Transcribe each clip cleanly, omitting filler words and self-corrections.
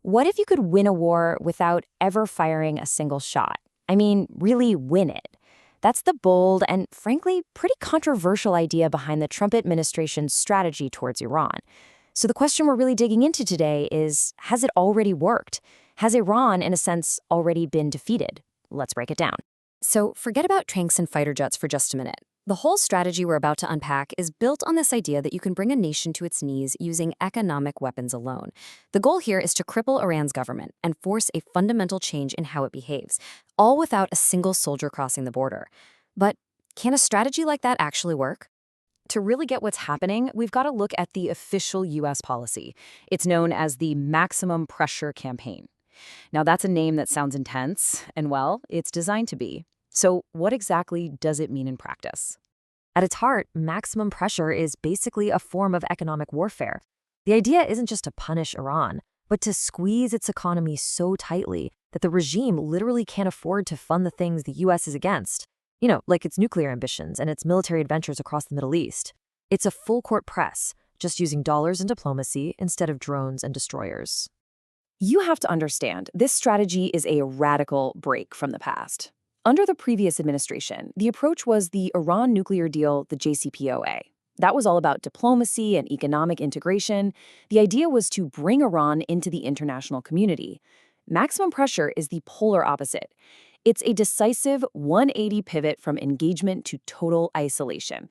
What if you could win a war without ever firing a single shot? I mean, really win it. That's the bold and, frankly, pretty controversial idea behind the Trump administration's strategy towards Iran. So the question we're really digging into today is, has it already worked? Has Iran, in a sense, already been defeated? Let's break it down. So forget about tanks and fighter jets for just a minute. The whole strategy we're about to unpack is built on this idea that you can bring a nation to its knees using economic weapons alone. The goal here is to cripple Iran's government and force a fundamental change in how it behaves, all without a single soldier crossing the border. But can a strategy like that actually work? To really get what's happening, we've got to look at the official U.S. policy. It's known as the Maximum Pressure Campaign. Now, that's a name that sounds intense, and well, it's designed to be. So what exactly does it mean in practice? At its heart, maximum pressure is basically a form of economic warfare. The idea isn't just to punish Iran, but to squeeze its economy so tightly that the regime literally can't afford to fund the things the U.S. is against. You know, like its nuclear ambitions and its military adventures across the Middle East. It's a full-court press, just using dollars and diplomacy instead of drones and destroyers. You have to understand, this strategy is a radical break from the past. Under the previous administration, the approach was the Iran nuclear deal, the JCPOA. That was all about diplomacy and economic integration. The idea was to bring Iran into the international community. Maximum pressure is the polar opposite. It's a decisive 180 pivot from engagement to total isolation.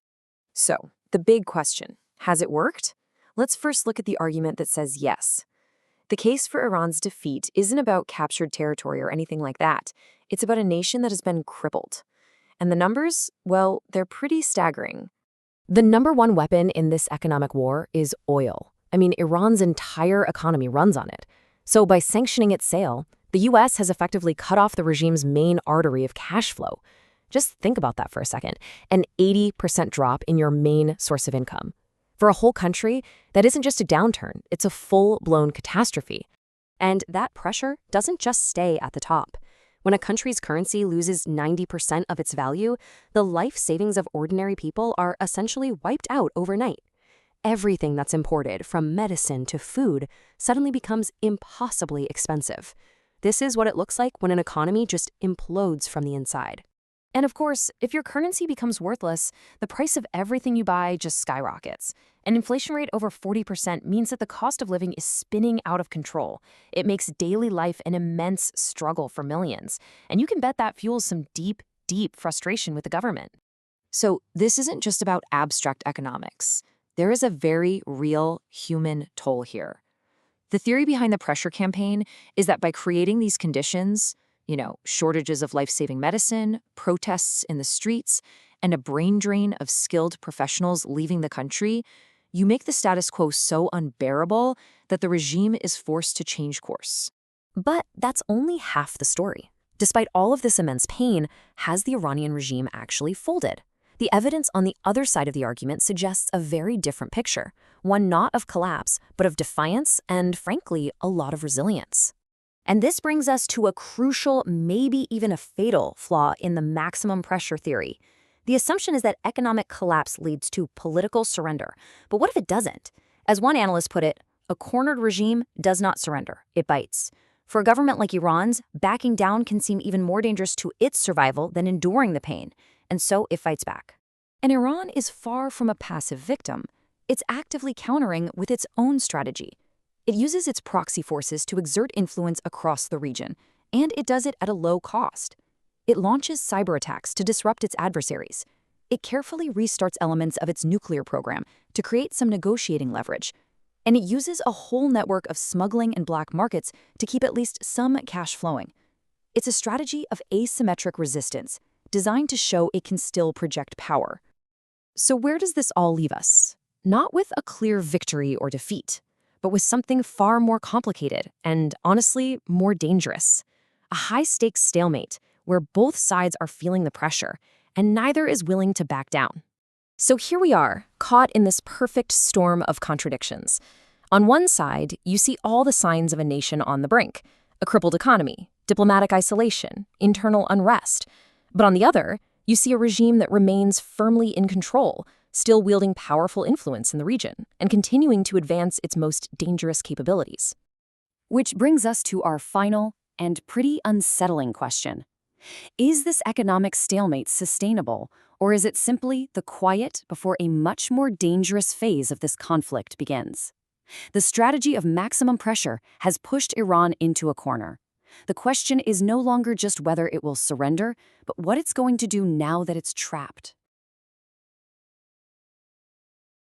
So, the big question, has it worked? Let's first look at the argument that says yes. The case for Iran's defeat isn't about captured territory or anything like that. It's about a nation that has been crippled. And the numbers, well, they're pretty staggering. The number one weapon in this economic war is oil. I mean, Iran's entire economy runs on it. So by sanctioning its sale, the U.S. has effectively cut off the regime's main artery of cash flow. Just think about that for a second. An 80% drop in your main source of income. For a whole country, that isn't just a downturn, it's a full-blown catastrophe. And that pressure doesn't just stay at the top. When a country's currency loses 90% of its value, the life savings of ordinary people are essentially wiped out overnight. Everything that's imported, from medicine to food, suddenly becomes impossibly expensive. This is what it looks like when an economy just implodes from the inside. And of course, if your currency becomes worthless, the price of everything you buy just skyrockets. An inflation rate over 40% means that the cost of living is spinning out of control. It makes daily life an immense struggle for millions. And you can bet that fuels some deep, deep frustration with the government. So this isn't just about abstract economics. There is a very real human toll here. The theory behind the pressure campaign is that by creating these conditions, shortages of life-saving medicine, protests in the streets, and a brain drain of skilled professionals leaving the country, you make the status quo so unbearable that the regime is forced to change course. But that's only half the story. Despite all of this immense pain, has the Iranian regime actually folded? The evidence on the other side of the argument suggests a very different picture, one not of collapse, but of defiance and, frankly, a lot of resilience. And this brings us to a crucial, maybe even a fatal flaw in the maximum pressure theory. The assumption is that economic collapse leads to political surrender. But what if it doesn't? As one analyst put it, a cornered regime does not surrender, it bites. For a government like Iran's, backing down can seem even more dangerous to its survival than enduring the pain, and so it fights back. And Iran is far from a passive victim. It's actively countering with its own strategy. It uses its proxy forces to exert influence across the region, and it does it at a low cost. It launches cyber attacks to disrupt its adversaries. It carefully restarts elements of its nuclear program to create some negotiating leverage. And it uses a whole network of smuggling and black markets to keep at least some cash flowing. It's a strategy of asymmetric resistance, designed to show it can still project power. So where does this all leave us? Not with a clear victory or defeat, but with something far more complicated and, honestly, more dangerous. A high-stakes stalemate where both sides are feeling the pressure, and neither is willing to back down. So here we are, caught in this perfect storm of contradictions. On one side, you see all the signs of a nation on the brink: a crippled economy, diplomatic isolation, internal unrest. But on the other, you see a regime that remains firmly in control, still wielding powerful influence in the region, and continuing to advance its most dangerous capabilities. Which brings us to our final and pretty unsettling question. Is this economic stalemate sustainable, or is it simply the quiet before a much more dangerous phase of this conflict begins? The strategy of maximum pressure has pushed Iran into a corner. The question is no longer just whether it will surrender, but what it's going to do now that it's trapped.